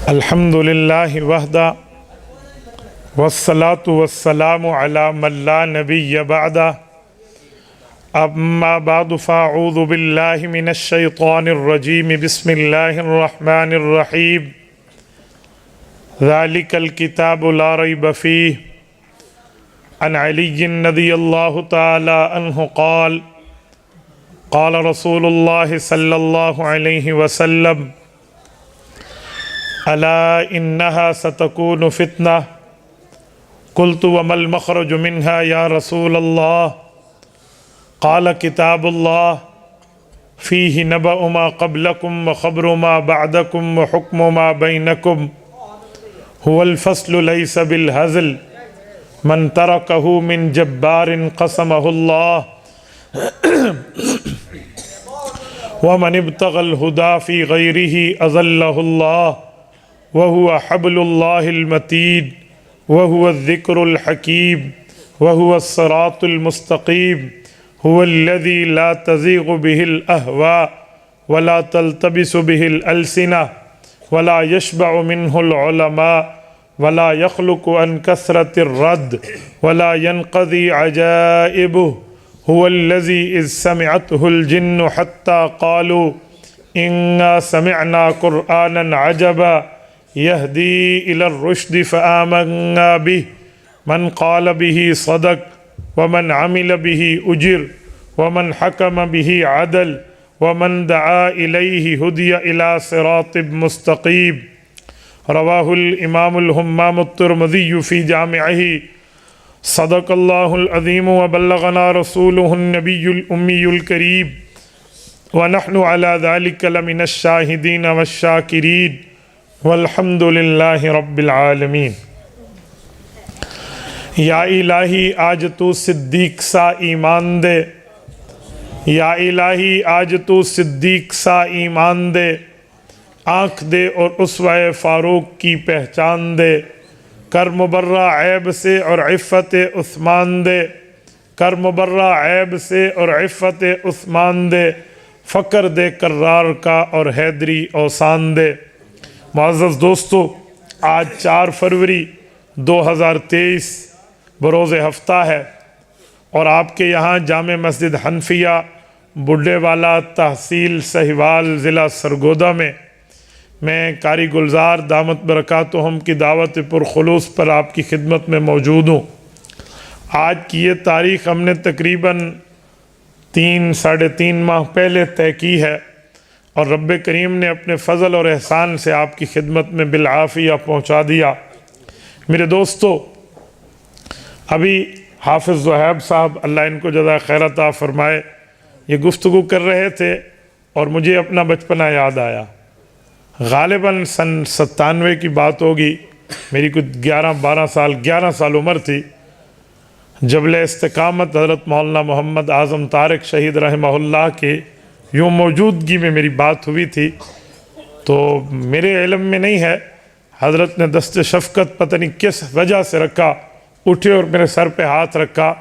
الحمدللہ وحدہ والصلاة والسلام علی من لا نبی بعدہ اما بعد فاعوذ باللہ من الشیطان الرجیم بسم اللہ الرحمن الرحیم ذالک الکتاب لا ریب فیہ عن علی رضی اللہ تعالی عنہ قال قال رسول اللہ صلی اللہ علیہ وسلم الا انها ستكون فتنة قلت وما المخرج منها يا رسول الله قال كتاب الله فيه نبأ ما قبلكم وخبر ما بعدكم وحكم ما بينكم هو الفصل ليس بالهزل من تركه من جبار قسمه الله ومن ابتغى الهدى في غيره أظله الله وهو حبل الله المتين وهو الذكر الحكيم وهو الصراط المستقيم هو الذي لا تزيغ به الأهواء ولا تلتبس به الألسنة ولا يشبع منه العلماء ولا يخلق عن كثرة الرد ولا ينقضي عجائبه هو الذي إذ سمعته الجن حتى قالوا إنا سمعنا قرآنا عجبا يهدي إلى الرشد فآمنا به من قال به صدق ومن عمل به أجر ومن حكم به عدل ومن دعا إليه هدي إلى صراط مستقيم رواه الإمام الهمام الترمذي في جامعه صدق الله العظيم وبلغنا رسوله النبي الأمي الكريم ونحن على ذلك لمن الشاهدين والشاكرين والحمد للہ رب العالمین۔ یا الہی آج تو صدیق سا ایمان دے، یا الہی آج تو صدیق سا ایمان دے، آنکھ دے اور اسوہ فاروق کی پہچان دے، کر مبرہ عیب سے اور عفت عثمان دے، کر مبرہ عیب سے اور عفت عثمان دے، فقر دے کرار کا اور حیدری اوسان دے۔ معزز دوستو، آج 4 فروری 2023 بروز ہفتہ ہے اور آپ کے یہاں جامع مسجد حنفیہ بڈھے والا تحصیل سہیوال ضلع سرگودا میں قاری گلزار دامت برکاتہم کی دعوت پرخلوص پر آپ کی خدمت میں موجود ہوں۔ آج کی یہ تاریخ ہم نے تقریباً 3-3.5 ماہ پہلے طے کی ہے اور رب کریم نے اپنے فضل اور احسان سے آپ کی خدمت میں بالعافیہ پہنچا دیا۔ میرے دوستو، ابھی حافظ زہیب صاحب اللہ ان کو جزائے خیر عطا فرمائے یہ گفتگو کر رہے تھے اور مجھے اپنا بچپنا یاد آیا۔ غالباً سن 97 کی بات ہوگی، میری کچھ 11 سال عمر تھی، جبل استقامت حضرت مولانا محمد اعظم طارق شہید رحمہ اللہ کے یوں موجودگی میں میری بات ہوئی تھی، تو میرے علم میں نہیں ہے، حضرت نے دست شفقت پتہ نہیں کس وجہ سے رکھا، اٹھے اور میرے سر پہ ہاتھ رکھا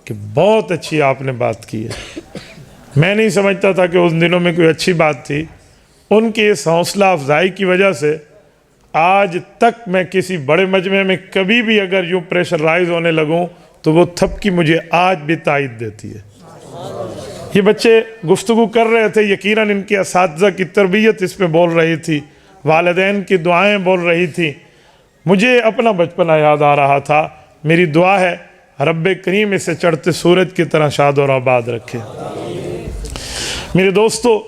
کہ بہت اچھی آپ نے بات کی ہے۔ میں نہیں سمجھتا تھا کہ ان دنوں میں کوئی اچھی بات تھی۔ ان کی اس حوصلہ افزائی کی وجہ سے آج تک میں کسی بڑے مجمع میں کبھی بھی اگر یوں پریشرائز ہونے لگوں تو وہ تھپکی مجھے آج بھی تائید دیتی ہے۔ یہ بچے گفتگو کر رہے تھے، یقیناً ان کے اساتذہ کی تربیت اس پہ بول رہی تھی، والدین کی دعائیں بول رہی تھی، مجھے اپنا بچپنا یاد آ رہا تھا۔ میری دعا ہے رب کریم اسے چڑھتے سورج کی طرح شاد اور آباد رکھے۔ میرے دوستو،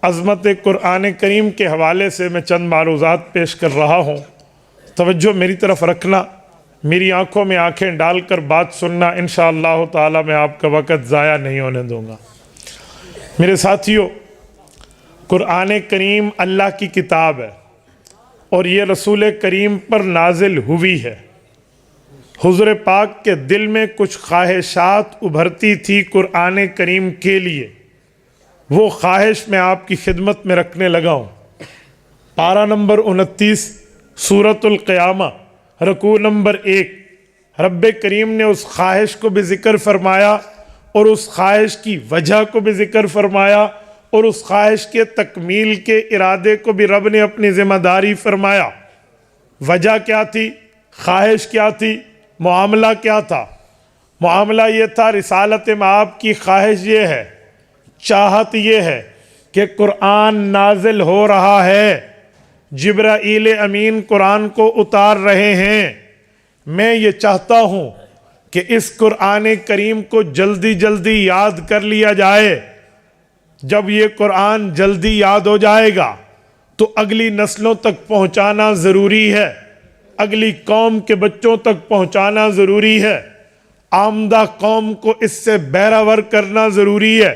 عظمت قرآن کریم کے حوالے سے میں چند معروضات پیش کر رہا ہوں، توجہ میری طرف رکھنا، میری آنکھوں میں آنکھیں ڈال کر بات سننا، انشاءاللہ تعالی میں آپ کا وقت ضائع نہیں ہونے دوں گا۔ میرے ساتھیو، قرآن کریم اللہ کی کتاب ہے اور یہ رسول کریم پر نازل ہوئی ہے۔ حضور پاک کے دل میں کچھ خواہشات ابھرتی تھی قرآن کریم کے لیے، وہ خواہش میں آپ کی خدمت میں رکھنے لگا ہوں۔ پارہ نمبر 29 سورۃ القیامہ رکوع نمبر 1، رب کریم نے اس خواہش کو بھی ذکر فرمایا اور اس خواہش کی وجہ کو بھی ذکر فرمایا اور اس خواہش کے تکمیل کے ارادے کو بھی رب نے اپنی ذمہ داری فرمایا۔ وجہ کیا تھی؟ خواہش کیا تھی؟ معاملہ کیا تھا؟ معاملہ یہ تھا، رسالت مآب کی خواہش یہ ہے، چاہت یہ ہے کہ قرآن نازل ہو رہا ہے، جبرائیل امین قرآن کو اتار رہے ہیں، میں یہ چاہتا ہوں کہ اس قرآن کریم کو جلدی جلدی یاد کر لیا جائے۔ جب یہ قرآن جلدی یاد ہو جائے گا تو اگلی نسلوں تک پہنچانا ضروری ہے، اگلی قوم کے بچوں تک پہنچانا ضروری ہے، آمدہ قوم کو اس سے بہرور کرنا ضروری ہے۔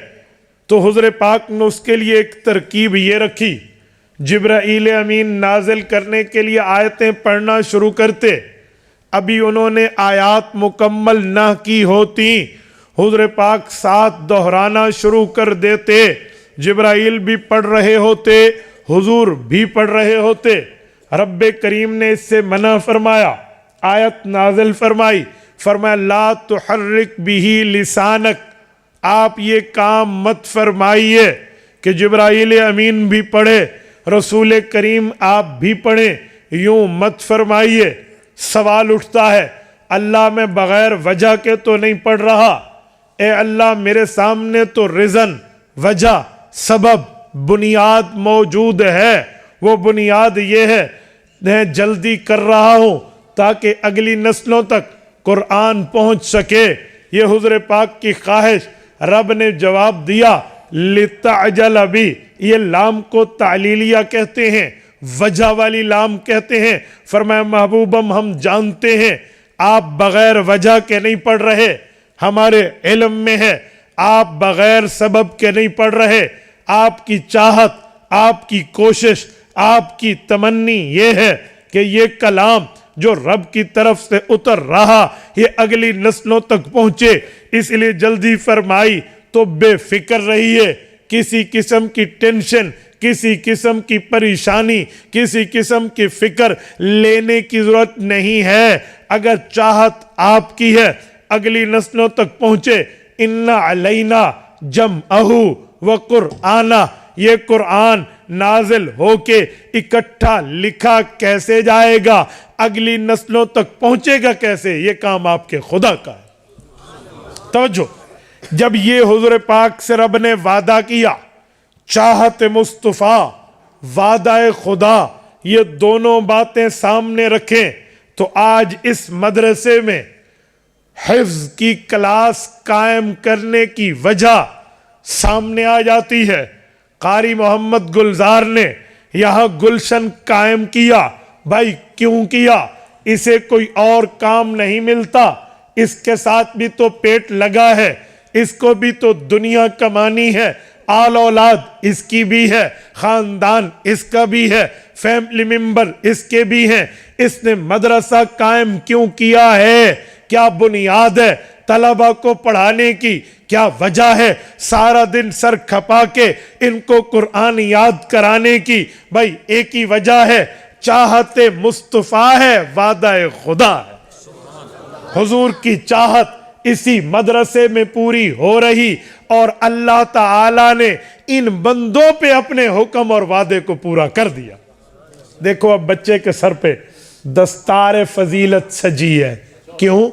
تو حضور پاک نے اس کے لیے ایک ترکیب یہ رکھی، جبرائیل امین نازل کرنے کے لیے آیتیں پڑھنا شروع کرتے، ابھی انہوں نے آیات مکمل نہ کی ہوتی، حضور پاک ساتھ دہرانا شروع کر دیتے، جبرائیل بھی پڑھ رہے ہوتے، حضور بھی پڑھ رہے ہوتے۔ رب کریم نے اس سے منع فرمایا، آیت نازل فرمائی، فرمایا لا تحرک بہ لسانک، آپ یہ کام مت فرمائیے کہ جبرائیل امین بھی پڑھے، رسول کریم آپ بھی پڑھیں، یوں مت فرمائیے۔ سوال اٹھتا ہے، اللہ میں بغیر وجہ کے تو نہیں پڑھ رہا، اے اللہ میرے سامنے تو ریزن، وجہ، سبب، بنیاد موجود ہے، وہ بنیاد یہ ہے میں جلدی کر رہا ہوں تاکہ اگلی نسلوں تک قرآن پہنچ سکے۔ یہ حضور پاک کی خواہش۔ رب نے جواب دیا لِتَعْجَلَ بِهِ، یہ لام کو تعلیلیہ کہتے ہیں، وجہ والی لام کہتے ہیں۔ فرمایا محبوبم ہم جانتے ہیں آپ بغیر وجہ کے نہیں پڑھ رہے، ہمارے علم میں ہے آپ بغیر سبب کے نہیں پڑھ رہے، آپ کی چاہت، آپ کی کوشش، آپ کی تمنی یہ ہے کہ یہ کلام جو رب کی طرف سے اتر رہا یہ اگلی نسلوں تک پہنچے، اس لیے جلدی فرمائی۔ تو بے فکر رہیے، کسی قسم کی ٹینشن، کسی قسم کی پریشانی، کسی قسم کی فکر لینے کی ضرورت نہیں ہے۔ اگر چاہت آپ کی ہے اگلی نسلوں تک پہنچے، ان علینا جمعہ وقرآنہ، یہ قرآن نازل ہو کے اکٹھا لکھا کیسے جائے گا، اگلی نسلوں تک پہنچے گا کیسے، یہ کام آپ کے خدا کا ہے۔ توجہ، جب یہ حضور پاک سے رب نے وعدہ کیا، چاہت مصطفیٰ، وعدہ خدا، یہ دونوں باتیں سامنے رکھیں تو آج اس مدرسے میں حفظ کی کلاس قائم کرنے کی وجہ سامنے آ جاتی ہے۔ قاری محمد گلزار نے یہاں گلشن قائم کیا، بھائی کیوں کیا؟ اسے کوئی اور کام نہیں ملتا، اس کے ساتھ بھی تو پیٹ لگا ہے، اس کو بھی تو دنیا کمانی ہے، آل اولاد اس کی بھی ہے، خاندان اس کا بھی ہے، فیملی ممبر اس کے بھی ہیں۔ اس نے مدرسہ قائم کیوں کیا ہے؟ کیا بنیاد ہے طلبہ کو پڑھانے کی؟ کیا وجہ ہے سارا دن سر کھپا کے ان کو قرآن یاد کرانے کی؟ بھائی ایک ہی وجہ ہے، چاہت مصطفیٰ ہے، وعدہ خدا ہے۔ حضور کی چاہت اسی مدرسے میں پوری ہو رہی اور اللہ تعالیٰ نے ان بندوں پہ اپنے حکم اور وعدے کو پورا کر دیا۔ دیکھو اب بچے کے سر پہ دستار فضیلت سجی ہے، کیوں؟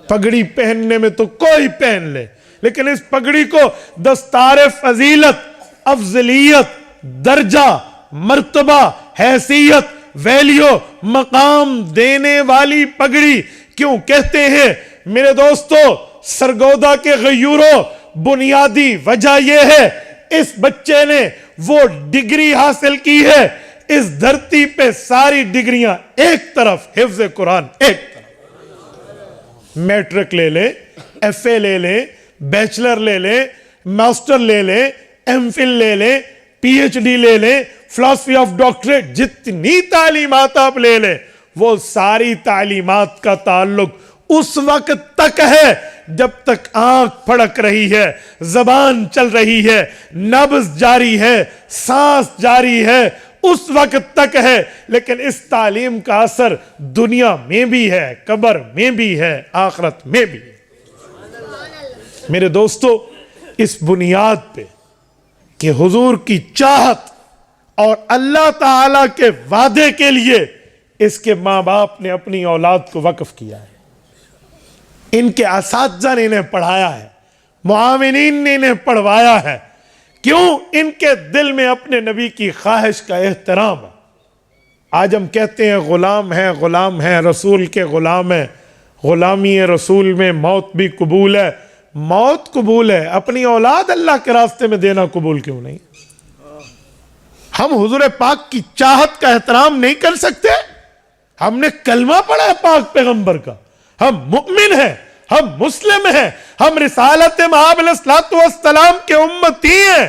پگڑی پہننے میں تو کوئی پہن لے، لیکن اس پگڑی کو دستار فضیلت، افضلیت، درجہ، مرتبہ، حیثیت، ویلیو، مقام دینے والی پگڑی کیوں کہتے ہیں؟ میرے دوستو، سرگودا کے غیوروں، بنیادی وجہ یہ ہے اس بچے نے وہ ڈگری حاصل کی ہے۔ اس دھرتی پہ ساری ڈگریاں ایک طرف، حفظ قرآن ایک طرف۔ میٹرک لے لیں، ایف اے لے لیں، بیچلر لے لیں، ماسٹر لے لیں، ایم فل لے لیں، پی ایچ ڈی لے لیں، فلسفی آف ڈاکٹریٹ، جتنی تعلیمات آپ لے لیں، وہ ساری تعلیمات کا تعلق اس وقت تک ہے جب تک آنکھ پھڑک رہی ہے، زبان چل رہی ہے، نبض جاری ہے، سانس جاری ہے، اس وقت تک ہے۔ لیکن اس تعلیم کا اثر دنیا میں بھی ہے، قبر میں بھی ہے، آخرت میں بھی ہے۔ میرے دوستو، اس بنیاد پہ کہ حضور کی چاہت اور اللہ تعالیٰ کے وعدے کے لیے اس کے ماں باپ نے اپنی اولاد کو وقف کیا ہے، ان کے اساتذہ نے انہیں پڑھایا ہے، معاونین نے انہیں پڑھوایا ہے۔ کیوں؟ ان کے دل میں اپنے نبی کی خواہش کا احترام ہے۔ آج ہم کہتے ہیں غلام ہیں، رسول کے غلام ہیں، غلامی رسول میں موت بھی قبول ہے۔ موت قبول ہے، اپنی اولاد اللہ کے راستے میں دینا قبول کیوں نہیں؟ ہم حضور پاک کی چاہت کا احترام نہیں کر سکتے؟ ہم نے کلمہ پڑھا ہے پاک پیغمبر کا، ہم مؤمن ہیں، ہم مسلم ہیں، ہم رسالت مآب علیہ الصلوۃ والسلام کے امتی ہیں،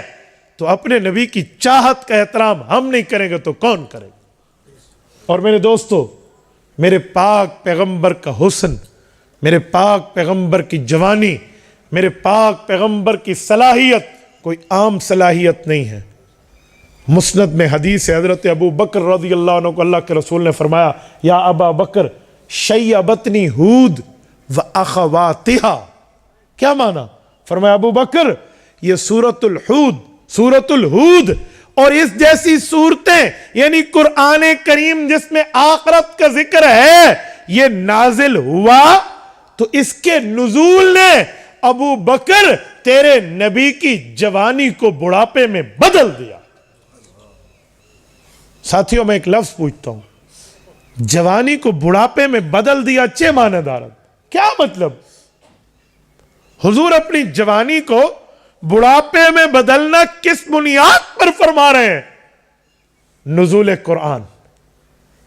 تو اپنے نبی کی چاہت کا احترام ہم نہیں کریں گے تو کون کرے گا؟ اور میرے دوستو، میرے پاک پیغمبر کا حسن، میرے پاک پیغمبر کی جوانی، میرے پاک پیغمبر کی صلاحیت کوئی عام صلاحیت نہیں ہے۔ مسند میں حدیث ہے، حضرت ابو بکر رضی اللہ عنہ کو اللہ کے رسول نے فرمایا، یا ابا بکر شیبتنی ہود و اخواتہا۔ کیا معنی؟ فرمایا ابو بکر یہ سورۃ الہود اور اس جیسی صورتیں، یعنی قرآن کریم جس میں آخرت کا ذکر ہے، یہ نازل ہوا تو اس کے نزول نے ابو بکر تیرے نبی کی جوانی کو بڑھاپے میں بدل دیا۔ ساتھیوں میں ایک لفظ پوچھتا ہوں، جوانی کو بڑھاپے میں بدل دیا، اچھے معنی دارت کیا مطلب؟ حضور اپنی جوانی کو بڑھاپے میں بدلنا کس بنیاد پر فرما رہے ہیں؟ نزول قرآن۔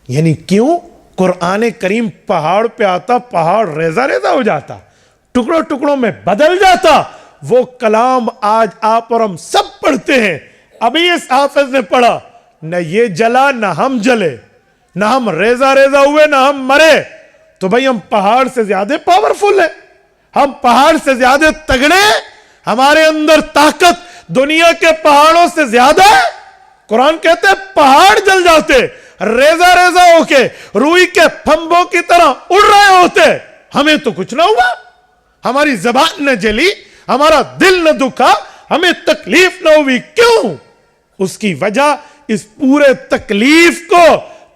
یعنی کیوں؟ قرآن کریم پہاڑ پہ آتا، پہاڑ ریزہ ریزہ ہو جاتا، ٹکڑوں ٹکڑوں میں بدل جاتا۔ وہ کلام آج آپ اور ہم سب پڑھتے ہیں، ابھی اس حافظ نے پڑھا، نہ یہ جلا نہ ہم جلے، نہ ہم ریزہ ریزہ ہوئے نہ ہم مرے، تو بھئی ہم پہاڑ سے زیادہ پاورفل ہیں، ہم پہاڑ سے زیادہ تگڑے، ہمارے اندر طاقت دنیا کے پہاڑوں سے زیادہ ہے۔ قرآن کہتے ہیں پہاڑ جل جاتے، ریزہ ریزہ ہو کے روئی کے پھمبوں کی طرح اڑ رہے ہوتے، ہمیں تو کچھ نہ ہوا، ہماری زبان نہ جلی، ہمارا دل نہ دکھا، ہمیں تکلیف نہ ہوئی۔ کیوں؟ اس کی وجہ اس پورے تکلیف کو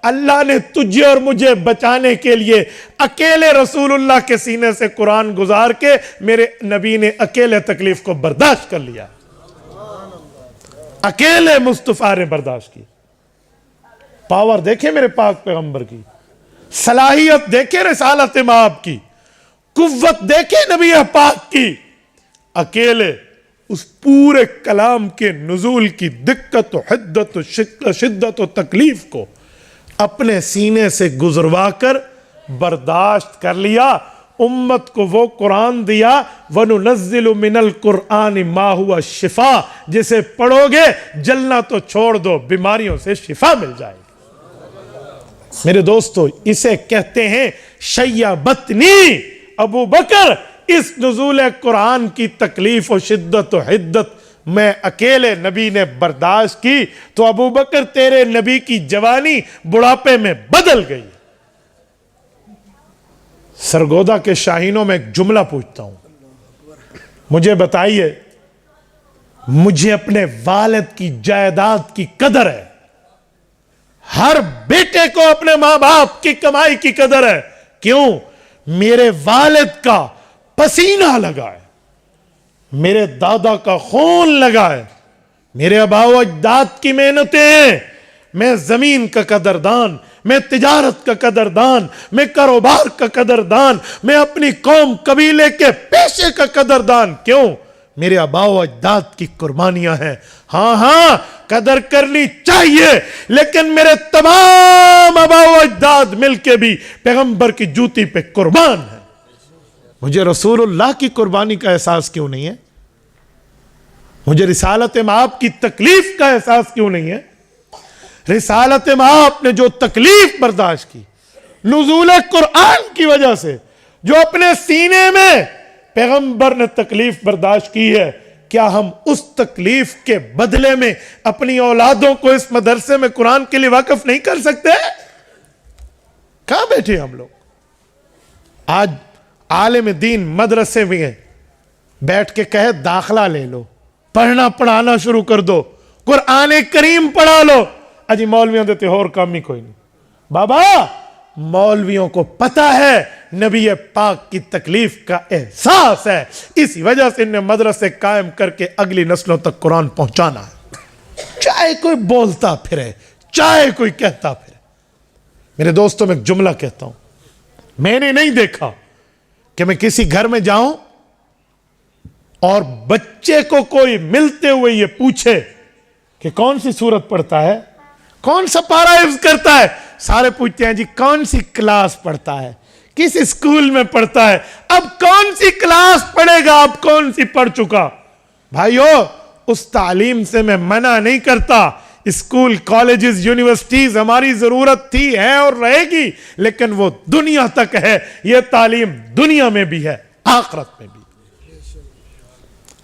اللہ نے تجھے اور مجھے بچانے کے لیے اکیلے رسول اللہ کے سینے سے قرآن گزار کے میرے نبی نے اکیلے تکلیف کو برداشت کر لیا، اکیلے مصطفیٰ نے برداشت کی۔ پاور دیکھیں میرے پاک پیغمبر کی، صلاحیت دیکھیں رسالت مآب کی، قوت دیکھیں نبی پاک کی، اکیلے اس پورے کلام کے نزول کی دقت و حدت و شدت و تکلیف کو اپنے سینے سے گزروا کر برداشت کر لیا۔ امت کو وہ قرآن دیا، وَنُنَزِّلُ مِنَ الْقُرْآنِ مَا هُوَ شِفَا، جسے پڑھو گے جلنا تو چھوڑ دو، بیماریوں سے شفا مل جائے گی۔ میرے دوستو، اسے کہتے ہیں شیبتنی ابو بکر، اس نزول قرآن کی تکلیف و شدت و حدت میں اکیلے نبی نے برداشت کی تو ابو بکر تیرے نبی کی جوانی بڑھاپے میں بدل گئی۔ سرگودا کے شاہینوں میں ایک جملہ پوچھتا ہوں، مجھے بتائیے، مجھے اپنے والد کی جائیداد کی قدر ہے، ہر بیٹے کو اپنے ماں باپ کی کمائی کی قدر ہے۔ کیوں؟ میرے والد کا پسینہ لگا ہے، میرے دادا کا خون لگا ہے، میرے آبا و اجداد کی محنتیں ہیں۔ میں زمین کا قدردان، میں تجارت کا قدردان، میں کاروبار کا قدردان، میں اپنی قوم قبیلے کے پیشے کا قدردان۔ کیوں؟ میرے آبا و اجداد کی قربانیاں ہیں۔ ہاں قدر کرنی چاہیے، لیکن میرے تمام آبا و اجداد مل کے بھی پیغمبر کی جوتی پہ قربان ہیں۔ مجھے رسول اللہ کی قربانی کا احساس کیوں نہیں ہے؟ مجھے رسالت مآب کی تکلیف کا احساس کیوں نہیں ہے؟ رسالت مآب نے جو تکلیف برداشت کی نزول قرآن کی وجہ سے، جو اپنے سینے میں پیغمبر نے تکلیف برداشت کی ہے، کیا ہم اس تکلیف کے بدلے میں اپنی اولادوں کو اس مدرسے میں قرآن کے لیے واقف نہیں کر سکتے؟ کہاں بیٹھے ہم لوگ؟ آج عالم دین مدرسے میں ہیں، بیٹھ کے کہے داخلہ لے لو، پڑھنا پڑھانا شروع کر دو، قرآن کریم پڑھا لو۔ اجی مولویاں دیتے اور کام ہی کوئی نہیں، بابا مولویوں کو پتا ہے نبی پاک کی تکلیف کا احساس ہے، اسی وجہ سے انہیں مدرسے قائم کر کے اگلی نسلوں تک قرآن پہنچانا ہے، چاہے کوئی بولتا پھرے، چاہے کوئی کہتا پھرے۔ میرے دوستوں میں ایک جملہ کہتا ہوں، میں نے نہیں دیکھا کہ میں کسی گھر میں جاؤں اور بچے کو کوئی ملتے ہوئے یہ پوچھے کہ کون سی سورت پڑھتا ہے، کون سا پارہ حفظ کرتا ہے، سارے پوچھتے ہیں جی کون سی کلاس پڑھتا ہے، کس اسکول میں پڑھتا ہے، اب کون سی کلاس پڑھے گا، اب کون سی پڑھ چکا۔ بھائیو اس تعلیم سے میں منع نہیں کرتا، اسکول کالجز یونیورسٹیز ہماری ضرورت تھی ہے اور رہے گی، لیکن وہ دنیا تک ہے، یہ تعلیم دنیا میں بھی ہے آخرت میں بھی۔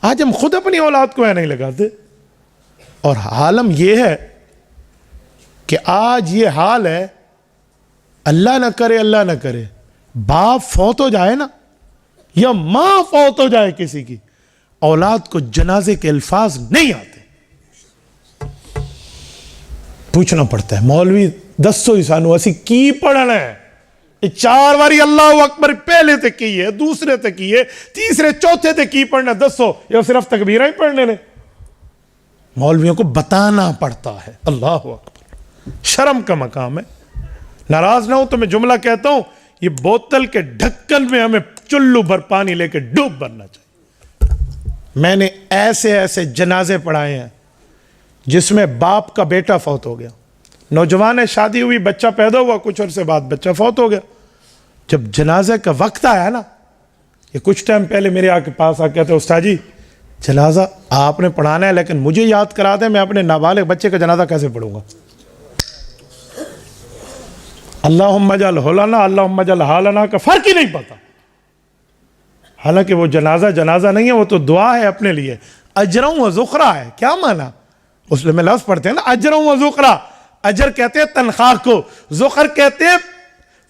آج ہم خود اپنی اولاد کو نہیں لگاتے، اور عالم یہ ہے کہ آج یہ حال ہے، اللہ نہ کرے اللہ نہ کرے باپ فوت ہو جائے نا، یا ماں فوت ہو جائے کسی کی، اولاد کو جنازے کے الفاظ نہیں آتے، پوچھنا پڑتا ہے مولوی دسو ہی سانو اسی کی پڑھنا ہے، یہ 4 باری اللہ اکبر پہلے تے کی ہے، دوسرے تے کی ہے، تیسرے چوتھے تے کی پڑھنا دسو، یا صرف تکبیریں ہی پڑھنے نے۔ مولویوں کو بتانا پڑتا ہے، اللہ اکبر، شرم کا مقام ہے۔ ناراض نہ ہو تو میں جملہ کہتا ہوں، یہ بوتل کے ڈھکن میں ہمیں چلو بھر پانی لے کے ڈوب بھرنا چاہیے۔ میں نے ایسے ایسے جنازے پڑھائے ہیں جس میں باپ کا بیٹا فوت ہو گیا، نوجوان ہے، شادی ہوئی، بچہ پیدا ہوا، کچھ عرصے بعد بچہ فوت ہو گیا۔ جب جنازے کا وقت آیا نا، یہ کچھ ٹائم پہلے میرے آ کے پاس آ کے کہتے استاد جی جنازہ آپ نے پڑھانا ہے لیکن مجھے یاد کرا دیں میں اپنے نابالغ بچے کا جنازہ کیسے پڑھوں گا۔ اللہم اجعل لنا اللہم اجعل حالنا کا فرق ہی نہیں پتا، حالانکہ وہ جنازہ نہیں ہے، وہ تو دعا ہے اپنے لیے، اجروں و ذخرا ہے۔ کیا مانا؟ اس میں لفظ پڑھتے ہیں نا، اجروں و ذخرا، اجر کہتے ہیں تنخواہ کو، ذخر کہتے ہیں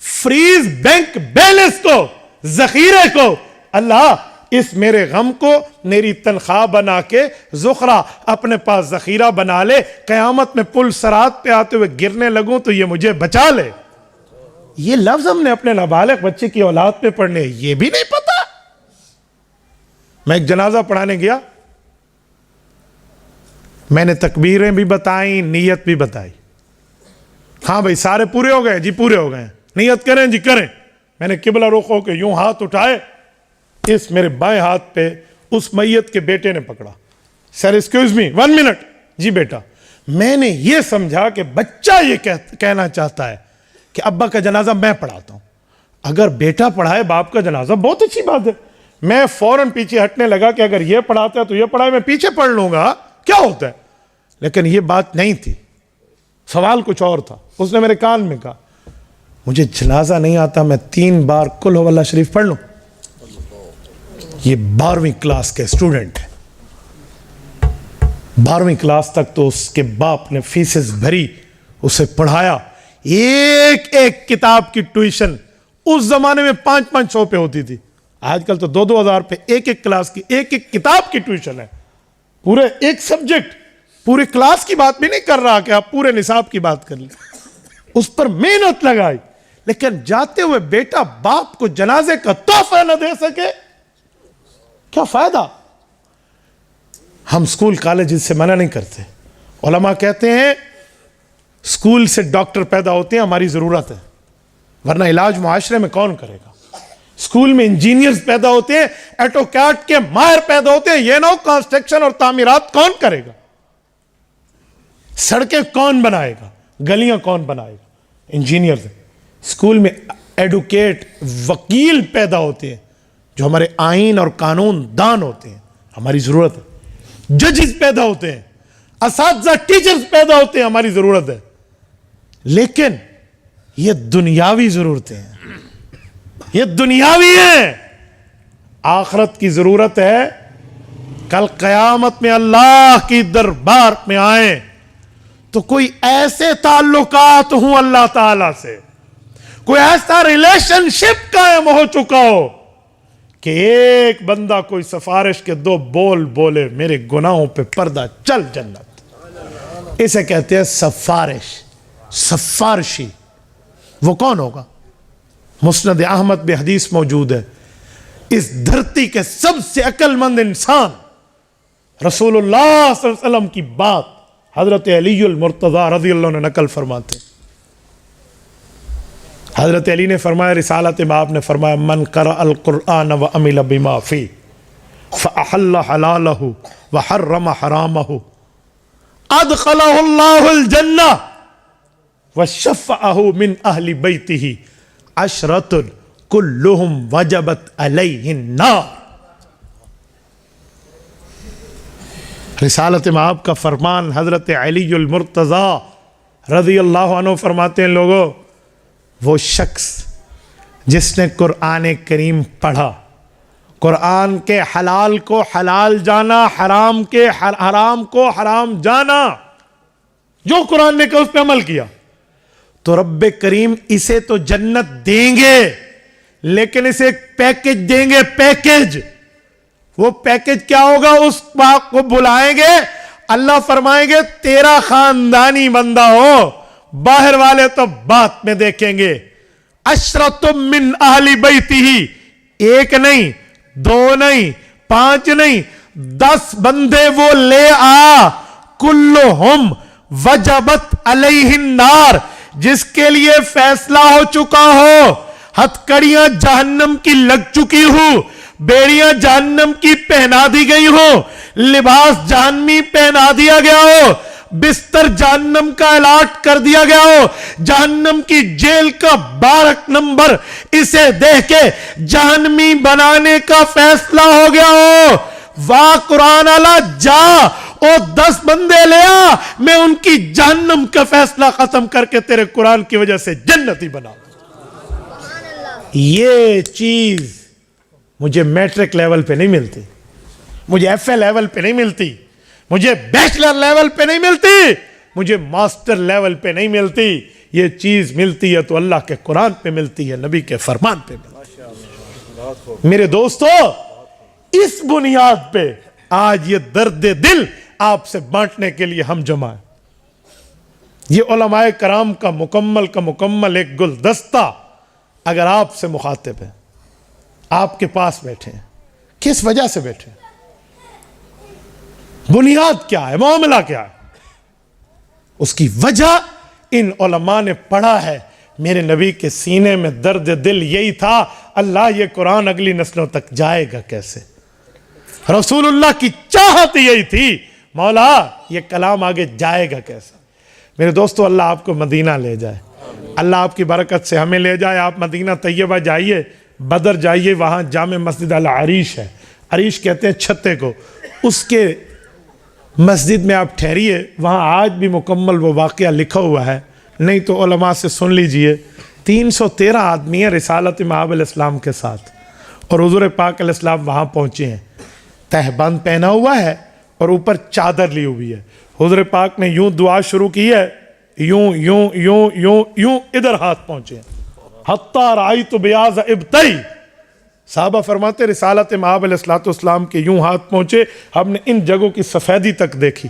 فریز بینک بیلنس کو، ذخیرے کو۔ اللہ اس میرے غم کو میری تنخواہ بنا کے ذخرہ اپنے پاس ذخیرہ بنا لے، قیامت میں پل صراط پہ آتے ہوئے گرنے لگوں تو یہ مجھے بچا لے۔ یہ لفظ ہم نے اپنے نابالغ بچے کی اولاد پہ پڑھنے، یہ بھی نہیں پتا۔ میں ایک جنازہ پڑھانے گیا، میں نے تکبیریں بھی بتائیں، نیت بھی بتائی۔ ہاں بھائی سارے پورے ہو گئے؟ جی پورے ہو گئے۔ نیت کریں؟ جی کریں۔ میں نے قبلہ رخ ہو کے یوں ہاتھ اٹھائے، اس میرے بائیں ہاتھ پہ اس میت کے بیٹے نے پکڑا، سر ایکسکیوز می 1 منٹ، جی بیٹا۔ میں نے یہ سمجھا کہ بچہ یہ کہنا چاہتا ہے کہ ابا کا جنازہ میں پڑھاتا ہوں۔ اگر بیٹا پڑھائے باپ کا جنازہ بہت اچھی بات ہے، میں فوراً پیچھے ہٹنے لگا کہ اگر یہ پڑھاتا ہے تو یہ پڑھائے، میں پیچھے پڑھ لوں گا، کیا ہوتا ہے۔ لیکن یہ بات نہیں تھی، سوال کچھ اور تھا۔ اس نے میرے کان میں کہا مجھے جنازہ نہیں آتا، میں 3 بار قل ہو اللہ شریف پڑھ لوں۔ یہ 12ویں کلاس کے اسٹوڈنٹ ہے، 12ویں کلاس تک تو اس کے باپ نے فیسز بھری، اسے پڑھایا، ایک ایک کتاب کی ٹیوشن اس زمانے میں 500 پہ ہوتی تھی، آج کل تو 2,000 پہ ایک ایک کلاس کی ایک ایک کتاب کی ٹیوشن ہے، پورے ایک سبجیکٹ، پورے کلاس کی بات بھی نہیں کر رہا کہ آپ پورے نصاب کی بات کر لیں، اس پر محنت لگائی۔ لیکن جاتے ہوئے بیٹا باپ کو جنازے کا تحفہ نہ دے سکے، کیا فائدہ؟ ہم سکول کالجز سے منع نہیں کرتے، علماء کہتے ہیں سکول سے ڈاکٹر پیدا ہوتے ہیں، ہماری ضرورت ہے، ورنہ علاج معاشرے میں کون کرے گا۔ سکول میں انجینئرز پیدا ہوتے ہیں، ایٹوکیڈ کے ماہر پیدا ہوتے ہیں، یہ نو کنسٹرکشن اور تعمیرات کون کرے گا؟ سڑکیں کون بنائے گا؟ گلیاں کون بنائے گا؟ انجینئرز ہیں۔ سکول میں ایڈوکیٹ وکیل پیدا ہوتے ہیں جو ہمارے آئین اور قانون دان ہوتے ہیں، ہماری ضرورت ہے۔ ججز پیدا ہوتے ہیں، اساتذہ ٹیچرز پیدا ہوتے ہیں، ہماری ضرورت ہے۔ لیکن یہ دنیاوی ضرورتیں ہیں، یہ دنیاوی ہیں۔ آخرت کی ضرورت ہے کل قیامت میں اللہ کی دربار میں آئیں تو کوئی ایسے تعلقات ہوں اللہ تعالی سے، کوئی ایسا ریلیشن شپ قائم ہو چکا ہو کہ ایک بندہ کوئی سفارش کے 2 بول بولے، میرے گناہوں پہ پردہ چل جنت۔ اسے کہتے ہیں سفارش، سفارشی۔ وہ کون ہوگا؟ مسند احمد میں حدیث موجود ہے، اس دھرتی کے سب سے عقل مند انسان رسول اللہ صلی اللہ علیہ وسلم کی بات حضرت علی المرتضی رضی اللہ عنہ نقل فرماتے. حضرت علی نے فرمایا، رسالت مآب نے فرمایا، من قرأ القرآن وعمل بما فی فأحل حلالہ وحرم حرامہ ادخلہ اللہ الجنہ وشفعہ من اہل بیتہ عشرۃ کلہم وجبت علیہ النار. رسالت مآب کا فرمان حضرت علی المرتضی رضی اللہ عنہ فرماتے ہیں، لوگوں وہ شخص جس نے قرآن کریم پڑھا، قرآن کے حلال کو حلال جانا، حرام کے حرام کو حرام جانا، جو قرآن نے کہا اس پہ عمل کیا، تو رب کریم اسے تو جنت دیں گے، لیکن اسے ایک پیکج دیں گے. پیکج، وہ پیکج کیا ہوگا؟ اس باپ کو بلائیں گے، اللہ فرمائیں گے تیرا خاندانی بندہ ہو، باہر والے تو بات میں دیکھیں گے. عشرۃ من اہل بیتہ، ایک نہیں، دو نہیں، پانچ نہیں، 10 بندے وہ لے آ، کلہم وجبت علیہ النار، جس کے لیے فیصلہ ہو چکا ہو، ہتھکڑیاں جہنم کی لگ چکی ہو، بیڑیاں جہنم کی پہنا دی گئی ہو، لباس جہنمی پہنا دیا گیا ہو، بستر جہنم کا الاٹ کر دیا گیا ہو، جہنم کی جیل کا 12 نمبر اسے دیکھ کے جہنمی بنانے کا فیصلہ ہو گیا ہو. واہ قرآن اللہ، جا اور 10 بندے لے آ، میں ان کی جہنم کا فیصلہ ختم کر کے تیرے قرآن کی وجہ سے جنتی بنا. یہ چیز مجھے میٹرک لیول پہ نہیں ملتی، مجھے ایف اے لیول پہ نہیں ملتی، مجھے بیچلر لیول پہ نہیں ملتی، مجھے ماسٹر لیول پہ نہیں ملتی. یہ چیز ملتی ہے تو اللہ کے قرآن پہ ملتی ہے، نبی کے فرمان پہ ملتی ہے. میرے دوستو، اس بنیاد پہ آج یہ درد دل آپ سے بانٹنے کے لیے ہم جمع ہیں. یہ علماء کرام کا مکمل ایک گلدستہ اگر آپ سے مخاطب ہے، آپ کے پاس بیٹھے ہیں، کس وجہ سے بیٹھے ہیں؟ بنیاد کیا ہے؟ معاملہ کیا ہے؟ اس کی وجہ ان علماء نے پڑھا ہے. میرے نبی کے سینے میں درد دل یہی تھا، اللہ یہ قرآن اگلی نسلوں تک جائے گا کیسے؟ رسول اللہ کی چاہت یہی تھی، مولا یہ کلام آگے جائے گا کیسے؟ میرے دوستو، اللہ آپ کو مدینہ لے جائے، اللہ آپ کی برکت سے ہمیں لے جائے. آپ مدینہ طیبہ جائیے، بدر جائیے، وہاں جامع مسجد العریش ہے، عریش کہتے ہیں چھتے کو، اس کے مسجد میں آپ ٹھہریے، وہاں آج بھی مکمل وہ واقعہ لکھا ہوا ہے، نہیں تو علماء سے سن لیجئے. 313 آدمی ہیں رسالت مآب علیہ السلام کے ساتھ، اور حضور پاک علیہ السلام وہاں پہنچے ہیں. تہبند پہنا ہوا ہے اور اوپر چادر لی ہوئی ہے. حضور پاک نے یوں دعا شروع کی ہے، یوں یوں یوں یوں یوں، ادھر ہاتھ پہنچے ہیں. حتی رأیت بیاض ابطی، صحابہ فرماتے رسالت مآب علیہ السلام کے یوں ہاتھ پہنچے، ہم نے ان جگہوں کی سفیدی تک دیکھی.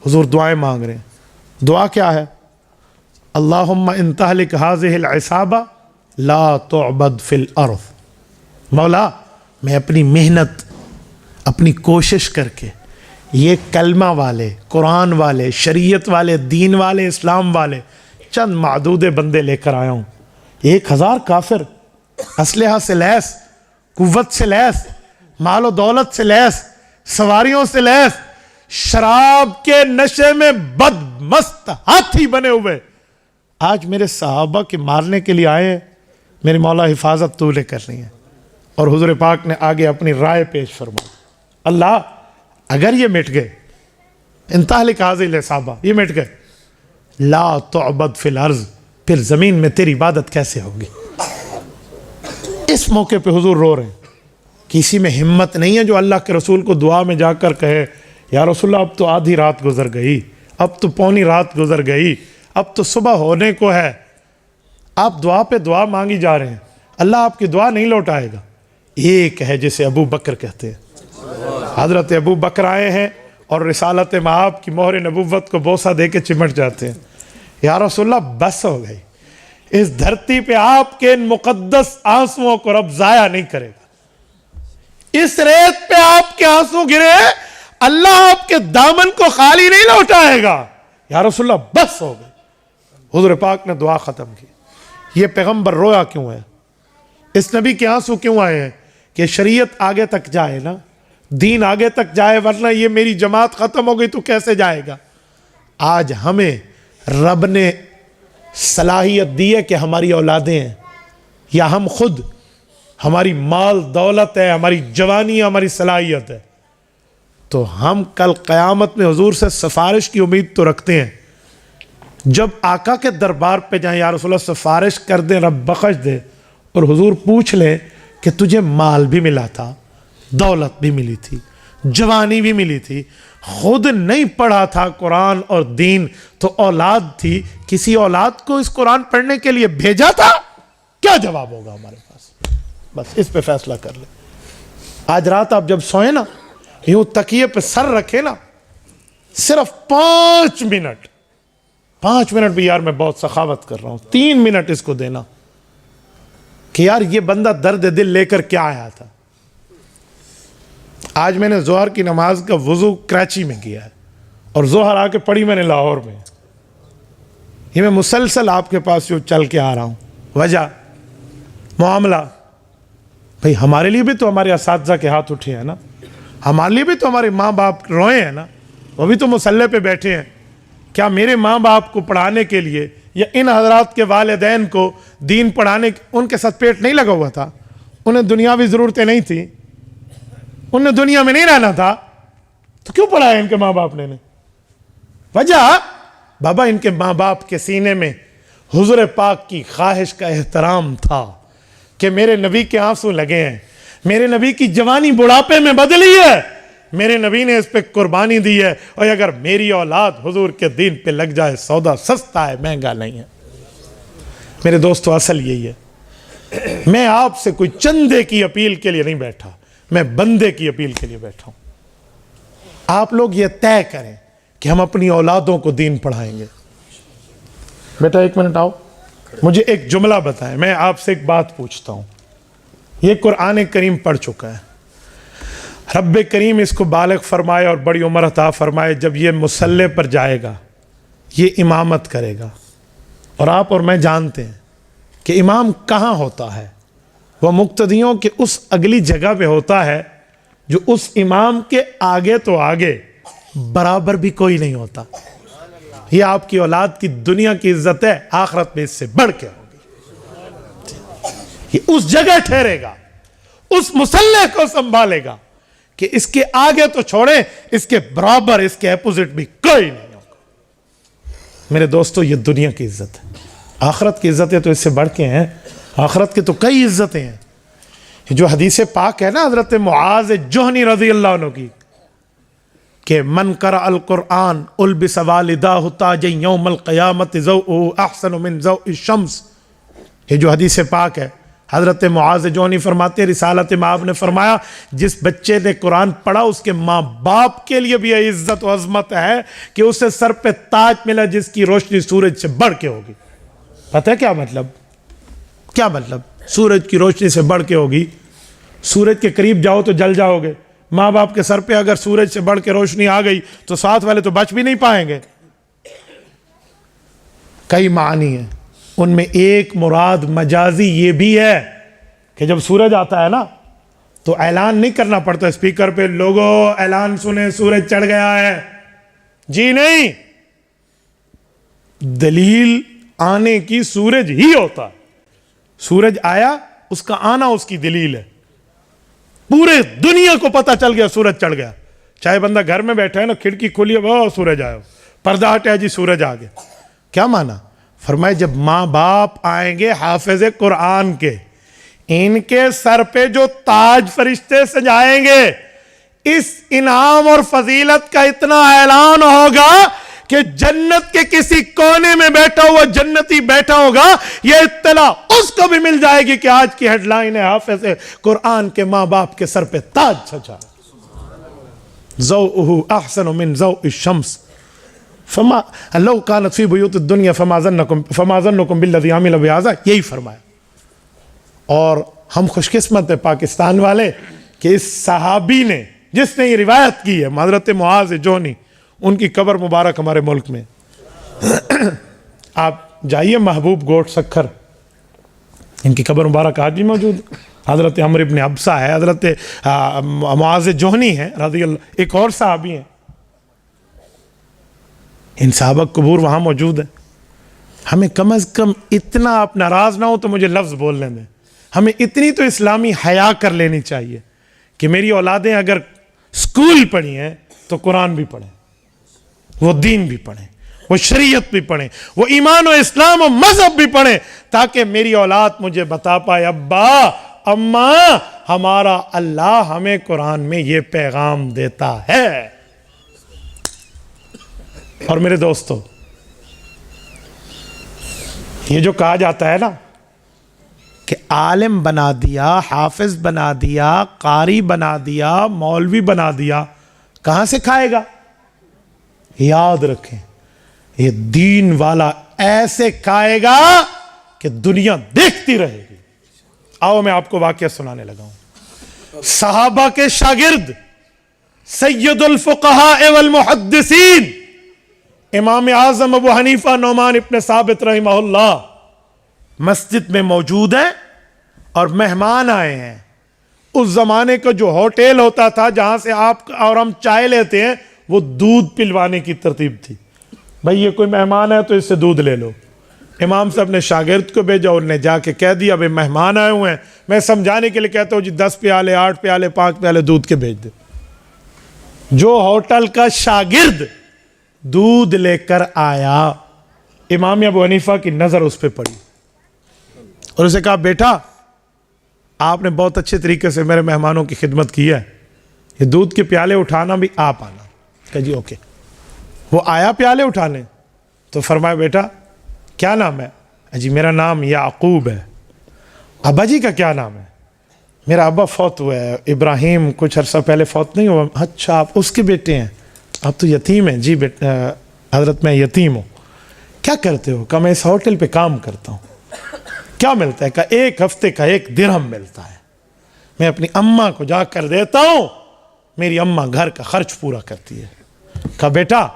حضور دعائیں مانگ رہے ہیں. دعا کیا ہے؟ اللہم ان تہلک ہذہ العصابہ لا تعبد فی الارض. مولا میں اپنی محنت، اپنی کوشش کر کے یہ کلمہ والے، قرآن والے، شریعت والے، دین والے، اسلام والے چند معدود بندے لے کر آیا ہوں. 1000 کافر اسلحہ سے لیس، قوت سے لیس، مال و دولت سے لیس، سواریوں سے لیس، شراب کے نشے میں بدمست ہاتھی بنے ہوئے آج میرے صحابہ کے مارنے کے لیے آئے ہیں. میری مولا حفاظت تو نے کرنی ہے. اور حضور پاک نے آگے اپنی رائے پیش فرمائی. اللہ اگر یہ مٹ گئے، انتہلک ہذہ العصابہ، یہ مٹ گئے، لا تعبد فی الارض، پھر زمین میں تیری عبادت کیسے ہوگی؟ اس موقع پہ حضور رو رہے ہیں. کسی میں ہمت نہیں ہے جو اللہ کے رسول کو دعا میں جا کر کہے یا رسول اللہ اب تو آدھی رات گزر گئی، اب تو پونی رات گزر گئی، اب تو صبح ہونے کو ہے. آپ دعا پہ دعا مانگی جا رہے ہیں، اللہ آپ کی دعا نہیں لوٹائے گا. ایک ہے جسے ابو بکر کہتے ہیں. حضرت ابو بکر آئے ہیں اور رسالت مآب کی مہر نبوت کو بوسہ دے کے چمٹ جاتے ہیں. یا رسول اللہ بس ہو گئی، اس دھرتی پہ آپ کے ان مقدس آنسوؤں کو رب ضائع نہیں کرے گا. اس ریت پہ آپ کے آنسو گرے, اللہ آپ کے دامن کو خالی نہیں لوٹائے گا. یا رسول اللہ بس ہو گئی. حضور پاک نے دعا ختم کی. یہ پیغمبر رویا کیوں ہے؟ اس نبی کے آنسو کیوں آئے ہیں؟ کہ شریعت آگے تک جائے نا, دین آگے تک جائے, ورنہ یہ میری جماعت ختم ہو گئی تو کیسے جائے گا. آج ہمیں رب نے صلاحیت دی ہے کہ ہماری اولادیں ہیں یا ہم خود, ہماری مال دولت ہے, ہماری جوانی ہے, ہماری صلاحیت ہے, تو ہم کل قیامت میں حضور سے سفارش کی امید تو رکھتے ہیں. جب آقا کے دربار پہ جائیں, یا رسول اللہ سفارش کر دیں, رب بخش دے, اور حضور پوچھ لیں کہ تجھے مال بھی ملا تھا, دولت بھی ملی تھی, جوانی بھی ملی تھی, خود نہیں پڑھا تھا قرآن اور دین, تو اولاد تھی, کسی اولاد کو اس قرآن پڑھنے کے لیے بھیجا تھا, کیا جواب ہوگا ہمارے پاس؟ بس اس پہ فیصلہ کر لیں. آج رات آپ جب سوئیں نا, یوں تکیے پہ سر رکھے نا, صرف 5 منٹ بھی, یار میں بہت سخاوت کر رہا ہوں, 3 منٹ اس کو دینا کہ یار یہ بندہ درد دل لے کر کیا آیا تھا. آج میں نے ظہر کی نماز کا وضو کراچی میں کیا ہے, اور ظہر آ کے پڑھی میں نے لاہور میں. یہ میں مسلسل آپ کے پاس جو چل کے آ رہا ہوں, وجہ معاملہ بھئی ہمارے لیے بھی تو ہمارے اساتذہ کے ہاتھ اٹھے ہیں نا, ہمارے لیے بھی تو ہمارے ماں باپ روئے ہیں نا, وہ بھی تو مصلی پہ بیٹھے ہیں. کیا میرے ماں باپ کو پڑھانے کے لیے یا ان حضرات کے والدین کو دین پڑھانے, ان کے ساتھ پیٹ نہیں لگا ہوا تھا؟ انہیں دنیاوی ضرورتیں نہیں تھیں, انہیں دنیا میں نہیں رہنا تھا, تو کیوں پڑھایا ان کے ماں باپ نے؟ وجہ بابا ان کے ماں باپ کے سینے میں حضور پاک کی خواہش کا احترام تھا کہ میرے نبی کے آنسو لگے ہیں, میرے نبی کی جوانی بڑھاپے میں بدلی ہے, میرے نبی نے اس پہ قربانی دی ہے, اور اگر میری اولاد حضور کے دین پہ لگ جائے, سودا سستا ہے, مہنگا نہیں ہے. میرے دوستو اصل یہی ہے. میں آپ سے کوئی چندے کی اپیل کے لیے نہیں بیٹھا, میں بندے کی اپیل کے لیے بیٹھا ہوں. آپ لوگ یہ طے کریں کہ ہم اپنی اولادوں کو دین پڑھائیں گے. بیٹا 1 منٹ آؤ, مجھے ایک جملہ بتائیں. میں آپ سے ایک بات پوچھتا ہوں. یہ قرآن کریم پڑھ چکا ہے, رب کریم اس کو بالغ فرمائے اور بڑی عمر عطا فرمائے. جب یہ مصلی پر جائے گا, یہ امامت کرے گا, اور آپ اور میں جانتے ہیں کہ امام کہاں ہوتا ہے, وہ مقتدیوں کے اس اگلی جگہ پہ ہوتا ہے جو اس امام کے آگے تو آگے برابر بھی کوئی نہیں ہوتا. یہ آپ کی اولاد کی دنیا کی عزت ہے, آخرت میں اس سے بڑھ کے ہوگی. یہ اس جگہ ٹھہرے گا, اس مصلی کو سنبھالے گا کہ اس کے آگے تو چھوڑیں, اس کے برابر, اس کے اپوزٹ بھی کوئی نہیں ہوگا. میرے دوستو یہ دنیا کی عزت ہے, آخرت کی عزتیں تو اس سے بڑھ کے ہیں. آخرت کے تو کئی عزتیں ہیں. جو حدیث پاک ہے نا حضرت معاذ جوہنی رضی اللہ عنہ کی, کہ من قرأ القرآن البس والداہ تاج یوم القیامت ضوءہ احسن من ضوء الشمس. یہ جو حدیث پاک ہے, حضرت معاذ جوہنی فرماتے, رسالت میں آپ نے فرمایا جس بچے نے قرآن پڑھا اس کے ماں باپ کے لیے بھی یہ عزت و عظمت ہے کہ اسے سر پہ تاج ملا جس کی روشنی سورج سے بڑھ کے ہوگی. پتہ ہے کیا مطلب؟ کیا مطلب؟ سورج کی روشنی سے بڑھ کے ہوگی. سورج کے قریب جاؤ تو جل جاؤ گے. ماں باپ کے سر پہ اگر سورج سے بڑھ کے روشنی آ گئی تو ساتھ والے تو بچ بھی نہیں پائیں گے. کئی معنی ہیں, ان میں ایک مراد مجازی یہ بھی ہے کہ جب سورج آتا ہے نا تو اعلان نہیں کرنا پڑتا اسپیکر پہ, لوگوں اعلان سنیں سورج چڑھ گیا ہے. جی نہیں, دلیل آنے کی سورج ہی ہوتا ہے. سورج آیا, اس کا آنا اس کی دلیل ہے. پورے دنیا کو پتہ چل گیا سورج چڑھ گیا. چاہے بندہ گھر میں بیٹھا ہے نا, کھڑکی کھولی ہے, وہ سورج آیا, پردہ ہٹا ہے, جی سورج آ گیا. کیا مانا؟ فرمائے جب ماں باپ آئیں گے حافظ قرآن کے, ان کے سر پہ جو تاج فرشتے سجائیں گے, اس انعام اور فضیلت کا اتنا اعلان ہوگا کہ جنت کے کسی کونے میں بیٹھا ہوا جنتی بیٹھا ہوگا, یہ اطلاع اس کو بھی مل جائے گی کہ آج کی ہیڈ لائن ہے حافظ قرآن کے ماں باپ کے سر پہ تاج سجا, ضوءہ احسن من ضوء الشمس. فما لو كانت في بيوت الدنيا فما ظنكم بالذي عمل بهذا، یہی فرمایا. اور ہم خوش قسمت ہیں پاکستان والے کہ اس صحابی نے جس نے یہ روایت کی ہے، حضرت معاذ جوہنی، ان کی قبر مبارک ہمارے ملک میں. آپ جائیے محبوب گوٹ سکھر، ان کی قبر مبارک آج بھی موجود ہے. حضرت عمرو ابن ابسہ ہے، حضرت معاذ جوہنی ہے رضی اللہ، ایک اور صحابی ہیں. ان صحابہ قبور وہاں موجود ہیں. ہمیں کم از کم اتنا، آپ ناراض نہ ہو تو مجھے لفظ بولنے دیں، ہمیں اتنی تو اسلامی حیا کر لینی چاہیے کہ میری اولادیں اگر اسکول پڑھی ہیں تو قرآن بھی پڑھیں، وہ دین بھی پڑھیں، وہ شریعت بھی پڑھیں، وہ ایمان و اسلام و مذہب بھی پڑھیں، تاکہ میری اولاد مجھے بتا پائے ابا اماں ہمارا اللہ ہمیں قرآن میں یہ پیغام دیتا ہے. اور میرے دوستو، یہ جو کہا جاتا ہے نا کہ عالم بنا دیا، حافظ بنا دیا، قاری بنا دیا، مولوی بنا دیا، کہاں سے کھائے گا؟ یاد رکھیں، یہ دین والا ایسے کھائے گا کہ دنیا دیکھتی رہے گی. آؤ میں آپ کو واقعہ سنانے لگا ہوں. صحابہ کے شاگرد سید الفقہاء والمحدثین امام اعظم ابو حنیفہ نعمان ابن ثابت رحمہ اللہ مسجد میں موجود ہیں اور مہمان آئے ہیں. اس زمانے کا جو ہوٹل ہوتا تھا جہاں سے آپ اور ہم چائے لیتے ہیں، وہ دودھ پلوانے کی ترتیب تھی. بھائی یہ کوئی مہمان ہے تو اس سے دودھ لے لو. امام صاحب نے شاگرد کو بھیجا، انہوں نے جا کے کہہ دیا بھائی مہمان آئے ہوئے ہیں. میں سمجھانے کے لیے کہتا ہوں جی 10 پیالے 8 پیالے 5 پیالے دودھ کے بھیج دے. جو ہوٹل کا شاگرد دودھ لے کر آیا، امام ابو حنیفہ کی نظر اس پہ پڑی اور اسے کہا بیٹا آپ نے بہت اچھے طریقے سے میرے مہمانوں کی خدمت کی ہے، یہ دودھ کے پیالے اٹھانا بھی آپ آنا. کہا جی اوکے. وہ آیا پیالے اٹھانے تو فرمایا بیٹا کیا نام ہے؟ جی میرا نام یعقوب ہے. ابا جی کا کیا نام ہے؟ میرا ابا فوت ہوا ہے، ابراہیم کچھ عرصہ پہلے فوت نہیں ہوا. اچھا آپ اس کے بیٹے ہیں، آپ تو یتیم ہیں. جی حضرت میں یتیم ہوں. کیا کرتے ہو؟ کہ میں اس ہوٹل پہ کام کرتا ہوں. کیا ملتا ہے؟ کہ 1 ہفتے کا 1 درہم ملتا ہے، میں اپنی اماں کو جا کر دیتا ہوں، میری اماں گھر کا خرچ پورا کرتی ہے. کہا بیٹا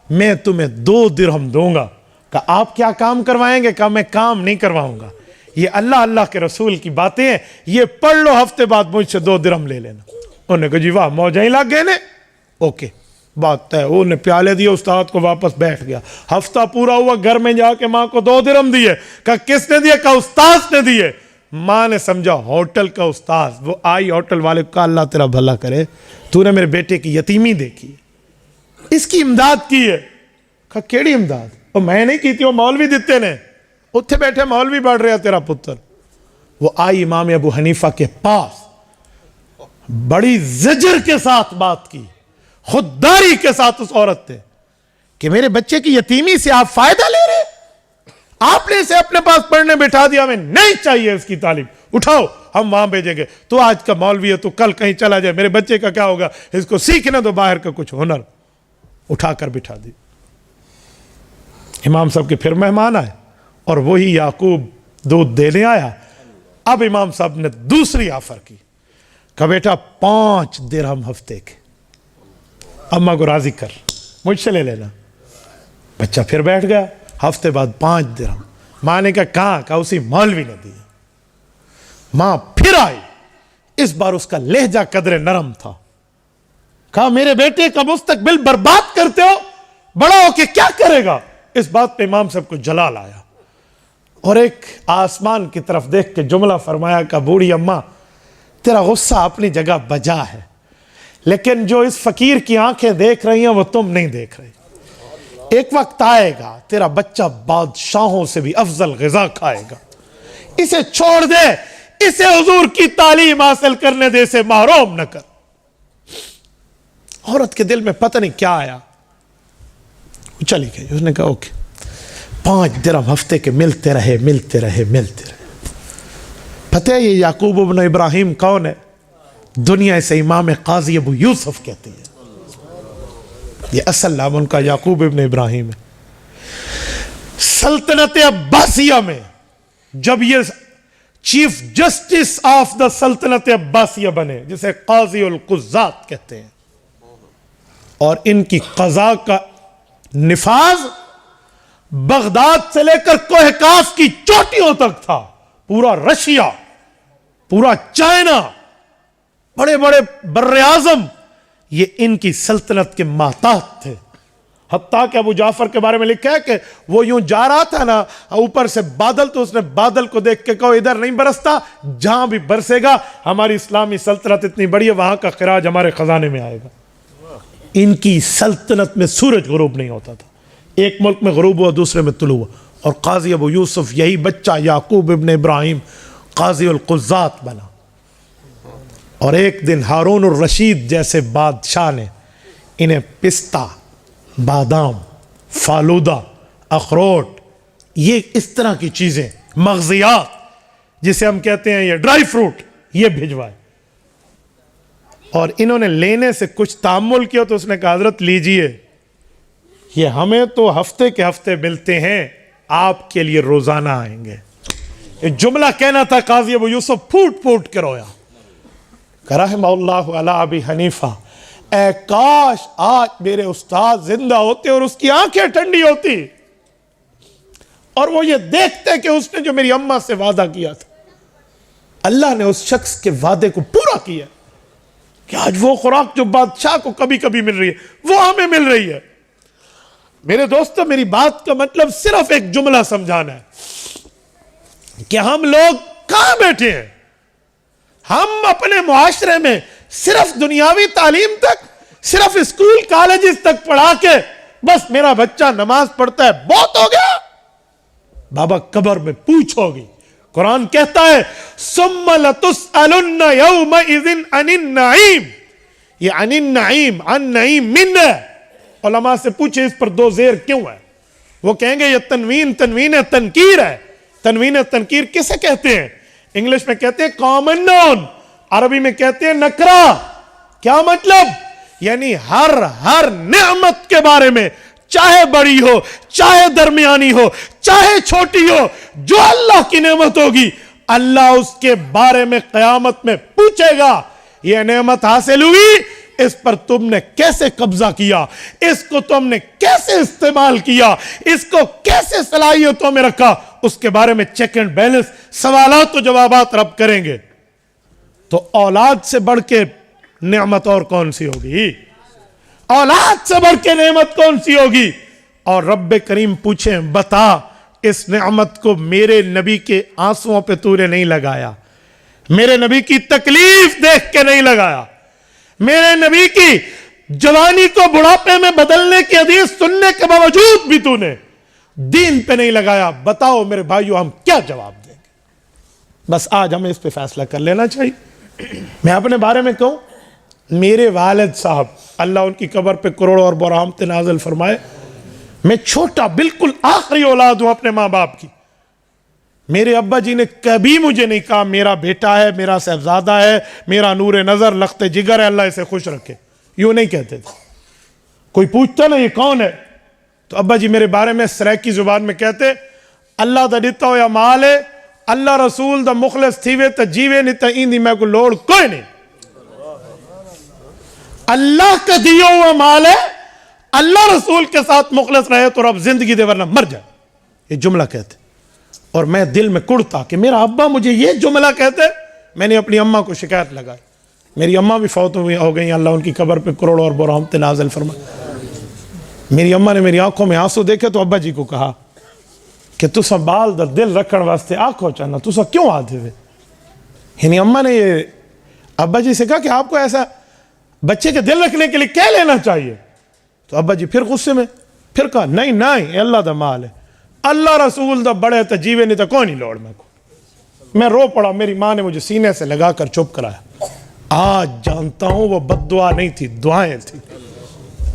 میں تمہیں 2 درہم دوں گا. کہا آپ کیا کام کروائیں گے؟ کہا میں کام نہیں کرواؤں گا، یہ اللہ کے رسول کی باتیں ہیں، یہ پڑھ لو، ہفتے بعد مجھ سے 2 درہم لے لینا. انہوں نے کہا جی واہ موجیں ہی لگ گئے نے. اوکے بات ہے. انہوں نے پیالے دیے، استاد کو واپس بیٹھ گیا. ہفتہ پورا ہوا، گھر میں جا کے ماں کو 2 درہم دیے. کہا کس نے دیے؟ کہا استاد نے دیے. ماں نے سمجھا ہوٹل کا استاد. وہ آئی ہوٹل والے کو، کہا اللہ تیرا بھلا کرے، تو نے میرے بیٹے کی یتیمی دیکھی، اس کی امداد کی ہے. کہا کیڑی امداد؟ وہ میں نہیں کی تھی، وہ مولوی دیتے نے، اتھے بیٹھے مولوی بڑھ رہا تیرا پتر. وہ آئی امام ابو حنیفہ کے پاس، بڑی زجر کے ساتھ بات کی، خودداری کے ساتھ اس عورت نے، کہ میرے بچے کی یتیمی سے آپ فائدہ لے رہے، آپ نے اسے اپنے پاس پڑھنے بٹھا دیا، ہمیں نہیں چاہیے اس کی تعلیم، اٹھاؤ ہم وہاں بھیجیں گے. تو آج کا مولوی ہے، تو کل کہیں چلا جائے، میرے بچے کا کیا ہوگا؟ اس کو سیکھنے دو باہر کا کچھ ہنر. اٹھا کر بٹھا دی. امام صاحب کے پھر مہمان آئے اور وہی یعقوب دودھ دینے آیا. اب امام صاحب نے دوسری آفر کی، کہا بیٹا 5 درہم ہفتے کے، اماں کو راضی کر، مجھ سے لے لینا. بچہ پھر بیٹھ گیا. ہفتے بعد 5 درہم. ماں نے کہا اسی مولوی نے دیا. ماں پھر آئی، اس بار اس کا لہجہ قدر نرم تھا. کہا میرے بیٹے کا مستقبل برباد کرتے ہو، بڑا ہو کے کیا کرے گا؟ اس بات پہ امام صاحب کو جلال آیا اور ایک آسمان کی طرف دیکھ کے جملہ فرمایا کہ بوڑھی اماں تیرا غصہ اپنی جگہ بجا ہے، لیکن جو اس فقیر کی آنکھیں دیکھ رہی ہیں وہ تم نہیں دیکھ رہی. ایک وقت آئے گا تیرا بچہ بادشاہوں سے بھی افضل غذا کھائے گا، اسے چھوڑ دے، اسے حضور کی تعلیم حاصل کرنے دے، اسے محروم نہ کر. عورت کے دل میں پتہ نہیں کیا آیا، چلی گئی. اس نے کہا اوکے 5 درہم ہفتے کے ملتے رہے. پتہ ہے یہ یعقوب ابن ابراہیم کون ہے؟ دنیا سے امام قاضی ابو یوسف کہتی ہے. یہ اصل نام ان کا یعقوب ابن ابراہیم ہے. سلطنت عباسیہ میں جب یہ چیف جسٹس آف دا سلطنت عباسیہ بنے، جسے قاضی القضات کہتے ہیں، اور ان کی قضاء کا نفاذ بغداد سے لے کر کوہ کاف کی چوٹیوں تک تھا. پورا رشیا، پورا چائنا، بڑے بڑے بر اعظم، یہ ان کی سلطنت کے محتاط تھے. حتیٰ کہ ابو جعفر کے بارے میں لکھا ہے کہ وہ یوں جا رہا تھا نا، اوپر سے بادل، تو اس نے بادل کو دیکھ کے کہا ادھر نہیں برستا، جہاں بھی برسے گا ہماری اسلامی سلطنت اتنی بڑی ہے، وہاں کا خراج ہمارے خزانے میں آئے گا. ان کی سلطنت میں سورج غروب نہیں ہوتا تھا. ایک ملک میں غروب ہوا، دوسرے میں طلوع ہوا. اور قاضی ابو یوسف یہی بچہ یعقوب ابن ابراہیم قاضی القضات بنا. اور ایک دن ہارون الرشید جیسے بادشاہ نے انہیں پستہ، بادام، فالودہ، اخروٹ، یہ اس طرح کی چیزیں، مغزیات جسے ہم کہتے ہیں یہ ڈرائی فروٹ، یہ بھجوائے. اور انہوں نے لینے سے کچھ تامل کیا تو اس نے کہا حضرت لیجئے، یہ ہمیں تو ہفتے کے ہفتے ملتے ہیں، آپ کے لیے روزانہ آئیں گے. یہ جملہ کہنا تھا قاضی ابو یوسف پھوٹ پھوٹ کے رویا. رحمہ اللہ علی ابی حنیفہ، اے کاش آج میرے استاد زندہ ہوتے اور اس کی آنکھیں ٹھنڈی ہوتی اور وہ یہ دیکھتے کہ اس نے جو میری اماں سے وعدہ کیا تھا، اللہ نے اس شخص کے وعدے کو پورا کیا کہ آج وہ خوراک جو بادشاہ کو کبھی کبھی مل رہی ہے وہ ہمیں مل رہی ہے. میرے دوستو، میری بات کا مطلب صرف ایک جملہ سمجھانا ہے کہ ہم لوگ کہاں بیٹھے ہیں. ہم اپنے معاشرے میں صرف دنیاوی تعلیم تک، صرف اسکول کالجز تک پڑھا کے بس میرا بچہ نماز پڑھتا ہے بہت ہو گیا. بابا قبر میں پوچھو گی. قرآن کہتا ہے ثم لتسألن یومئذ عن النعیم. یہ عن النعیم، عن نعیم من ہے. علماء سے پوچھے اس پر دو زیر کیوں ہے؟ وہ کہیں گے یہ تنوین تنکیر ہے. تنوین تنکیر کسے کہتے ہیں؟ انگلش میں کہتے ہیں کامن نون، عربی میں کہتے ہیں نکرہ. کیا مطلب؟ یعنی ہر نعمت کے بارے میں، چاہے بڑی ہو، چاہے درمیانی ہو، چاہے چھوٹی ہو، جو اللہ کی نعمت ہوگی اللہ اس کے بارے میں قیامت میں پوچھے گا. یہ نعمت حاصل ہوئی، اس پر تم نے کیسے قبضہ کیا، اس کو تم نے کیسے استعمال کیا، اس کو کیسے صلاحیتوں میں رکھا، اس کے بارے میں چیک اینڈ بیلنس، سوالات و جوابات رب کریں گے. تو اولاد سے بڑھ کے نعمت اور کون سی ہوگی؟ اولاد سے بڑھ کے نعمت کون سی ہوگی؟ اور رب کریم پوچھیں بتا اس نعمت کو میرے نبی کے آنسوؤں پہ تو نے نہیں لگایا، میرے نبی کی تکلیف دیکھ کے نہیں لگایا، میرے نبی کی جوانی کو بڑھاپے میں بدلنے کی حدیث سننے کے باوجود بھی تو نے دین پہ نہیں لگایا. بتاؤ میرے بھائیو ہم کیا جواب دیں گے؟ بس آج ہمیں اس پہ فیصلہ کر لینا چاہیے. میں اپنے بارے میں کہوں، میرے والد صاحب اللہ ان کی قبر پہ کروڑوں اور برحمت نازل فرمائے، میں چھوٹا بالکل آخری اولاد ہوں اپنے ماں باپ کی. میرے ابا جی نے کبھی مجھے نہیں کہا میرا بیٹا ہے، میرا صاحبزادہ ہے، میرا نور نظر، لخت جگر ہے، اللہ اسے خوش رکھے. یوں نہیں کہتے تھے. کوئی پوچھتا نا یہ کون ہے تو ابا جی میرے بارے میں سرائکی زبان میں کہتے اللہ دا دیتا ہو یا مال ہے، اللہ رسول دا مخلص تھیوے تا جیوے نہیں تا ایندی میں کو لوڑ کوئی نہیں. اللہ کا دیا ہوا مال ہے، اللہ رسول کے ساتھ مخلص رہے تو رب زندگی دے ورنہ مر جائے. یہ جملہ کہتے اور میں دل میں کڑتا کہ میرا ابا مجھے یہ جملہ کہتے. میں نے اپنی اماں کو شکایت لگائی. میری اماں بھی فوت ہو گئی، اللہ ان کی قبر پہ کروڑوں اور برحمت نازل فرمائے. میری اماں نے میری آنکھوں میں آنسو دیکھے تو ابا جی کو کہا کہ تسا بال در دل رکھن واسطے آنکھوں چاہنا تسا کیوں آدھے ہوئے؟ یعنی اماں نے یہ ابا جی سے کہا کہ آپ کو ایسا بچے کے دل رکھنے کے لیے کیا لینا چاہیے؟ تو ابا جی پھر غصے میں پھر کہا نہیں اللہ دا مال ہے، اللہ رسول دا بڑے تا جیوے نہیں تا کوئی نہیں لوڑ میں کو. میں رو پڑا. میری ماں نے مجھے سینے سے لگا کر چپ کرایا. آج جانتا ہوں وہ بد دعا نہیں تھی، دعائیں تھی.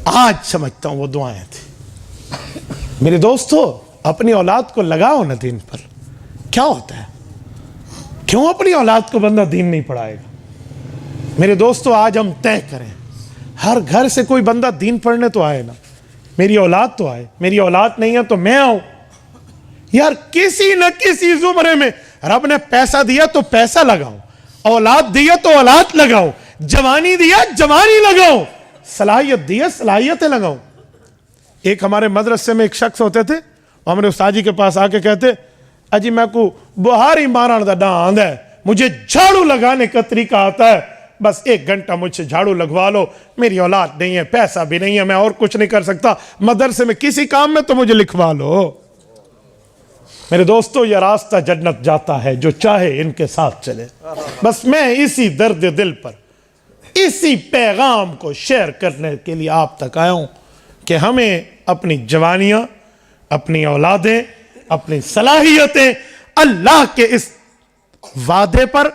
آج سمجھتا ہوں وہ دعائیں تھی. میرے دوستو اپنی اولاد کو لگاؤ نا دین پر. کیا ہوتا ہے؟ کیوں اپنی اولاد کو بندہ دین نہیں پڑھائے گا؟ میرے دوستو آج ہم طے کریں ہر گھر سے کوئی بندہ دین پڑھنے تو آئے نا, میری اولاد تو آئے. میری اولاد نہیں ہے تو میں آؤں. یار کسی نہ کسی زمرے میں رب نے پیسہ دیا تو پیسہ لگاؤ, اولاد دیا تو اولاد لگاؤ, جوانی دیا جوانی لگاؤ, صلاحیت دیا صلاحیتیں لگاؤ. ایک ہمارے مدرسے میں ایک شخص ہوتے تھے, وہ ہمارے استاد جی کے پاس آ کے کہتے, اجی میں کو بہاری ماران دا ڈان آندا ہے, مجھے جھاڑو لگانے کا طریقہ آتا ہے, بس 1 گھنٹہ مجھ سے جھاڑو لگوا لو, میری اولاد نہیں ہے, پیسہ بھی نہیں ہے, میں اور کچھ نہیں کر سکتا, مدرسے میں کسی کام میں تو مجھے لکھوا لو. میرے دوستو, یہ راستہ جنت جاتا ہے جو چاہے ان کے ساتھ چلے. بس میں اسی درد دل پر اسی پیغام کو شیئر کرنے کے لیے آپ تک آیا ہوں کہ ہمیں اپنی جوانیاں, اپنی اولادیں, اپنی صلاحیتیں اللہ کے اس وعدے پر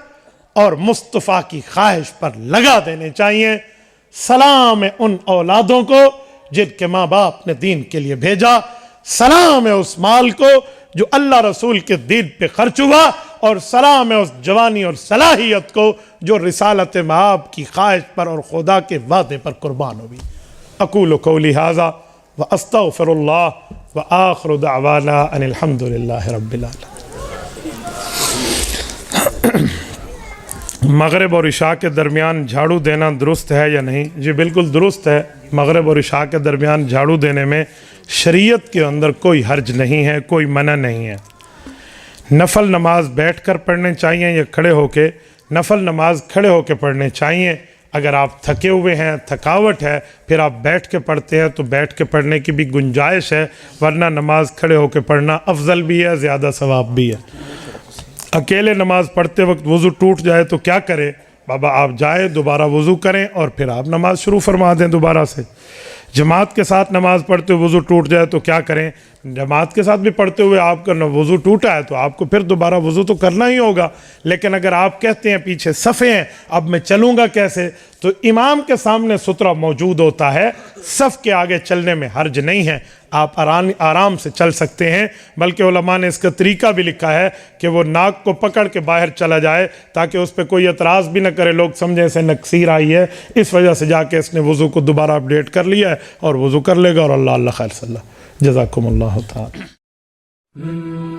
اور مصطفیٰ کی خواہش پر لگا دینے چاہیے. سلام ہے ان اولادوں کو جن کے ماں باپ نے دین کے لیے بھیجا, سلام ہے اس مال کو جو اللہ رسول کے دین پہ خرچ ہوا, اور سلام ہے اس جوانی اور صلاحیت کو جو رسالت مآب کی خواہش پر اور خدا کے وعدے پر قربان ہوئی. اقول قولی ھذا واستغفر اللہ وآخر دعوانا ان الحمد للہ رب العالمین. مغرب اور عشاء کے درمیان جھاڑو دینا درست ہے یا نہیں؟ جی بالکل درست ہے. مغرب اور عشاء کے درمیان جھاڑو دینے میں شریعت کے اندر کوئی حرج نہیں ہے, کوئی منع نہیں ہے. نفل نماز بیٹھ کر پڑھنے چاہیے یا کھڑے ہو کے؟ نفل نماز کھڑے ہو کے پڑھنے چاہیے. اگر آپ تھکے ہوئے ہیں, تھکاوٹ ہے, پھر آپ بیٹھ کے پڑھتے ہیں تو بیٹھ کے پڑھنے کی بھی گنجائش ہے, ورنہ نماز کھڑے ہو کے پڑھنا افضل بھی ہے, زیادہ ثواب بھی ہے. اکیلے نماز پڑھتے وقت وضو ٹوٹ جائے تو کیا کرے؟ بابا آپ جائیں, دوبارہ وضو کریں اور پھر آپ نماز شروع فرما دیں دوبارہ سے. جماعت کے ساتھ نماز پڑھتے ہوئے وضو ٹوٹ جائے تو کیا کریں؟ جماعت کے ساتھ بھی پڑھتے ہوئے آپ کا وضو ٹوٹا ہے تو آپ کو پھر دوبارہ وضو تو کرنا ہی ہوگا. لیکن اگر آپ کہتے ہیں پیچھے صفیں ہیں, اب میں چلوں گا کیسے, تو امام کے سامنے سترہ موجود ہوتا ہے, صف کے آگے چلنے میں حرج نہیں ہے, آپ آرام سے چل سکتے ہیں. بلکہ علماء نے اس کا طریقہ بھی لکھا ہے کہ وہ ناک کو پکڑ کے باہر چلا جائے تاکہ اس پہ کوئی اعتراض بھی نہ کرے, لوگ سمجھیں اسے نقصیر آئی ہے, اس وجہ سے جا کے اس نے وضو کو دوبارہ اپڈیٹ کر لیا ہے اور وضو کر لے گا, اور اللہ خیر صلی اللہ. جزاکم اللہ تعالی.